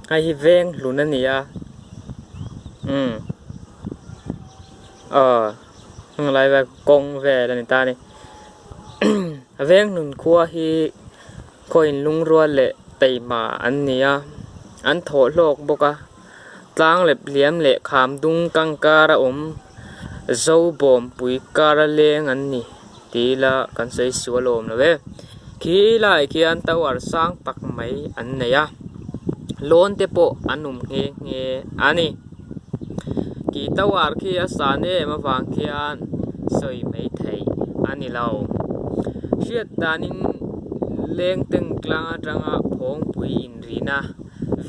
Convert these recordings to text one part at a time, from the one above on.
hay hi veng luna nia lại về công về là người ta này veng nun khua hi coin lung rua lệ tây mà anh nia anh thổ lộc boka tlang lep liam lệ kham dung căng cara dâu bom bụi cara leng anh ni tí là cần xây sửa lồm là về khi lại khi anh tàu ở sang bạc mấy anh này lon te po anh nghe nghe anh kỳ tàu ở khi sáng nay mà vàng khi anh soi mấy thầy anh lâu chuyện ta nín leng từng klang trăng phong bụi in rina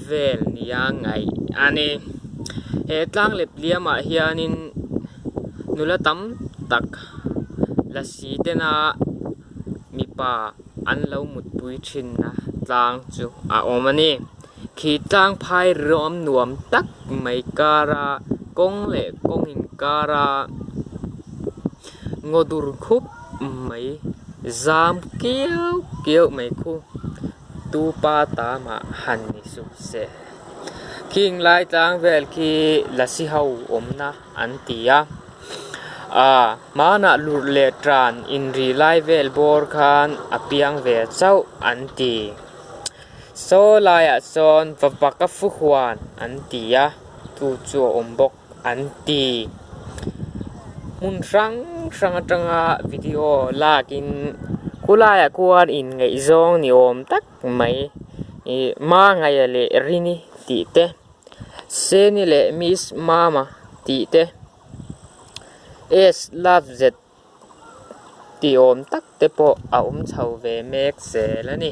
vel nia ngày anh he tlang lep liam à hianin nula tam tak la si te na mi pa an lo mut pui thin na tlang chu a omani khi tlang phai rom nuam tak mai kara kong le kong in kara ngodur khup mai zam kieu kieu mai khu tu pa ta ma han ni su se king lai tlang vel khi la si hau omna an tia mana lur le tran in ri lai vel bor khan apiang ve chau anti so lai a son vapaka fu huan antia tu chu ombok anti mun sang tanga video lakin kulaya kuan in ngai zong ni om tak mai ma ngai le rini ti te seni le miss mama ti te es love zet ti om tak te po a chau ve mek se la ni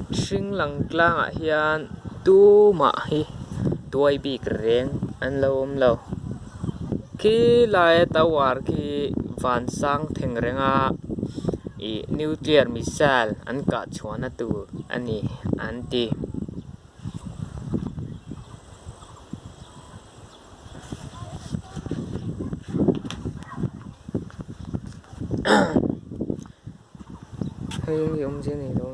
hring lang tlang a hian tu ma hi tuai bik reng an lom lo khi lai tawar khi van sang theng renga nuclear missile an ka chhuana tur ani anti hay ông trên này đâu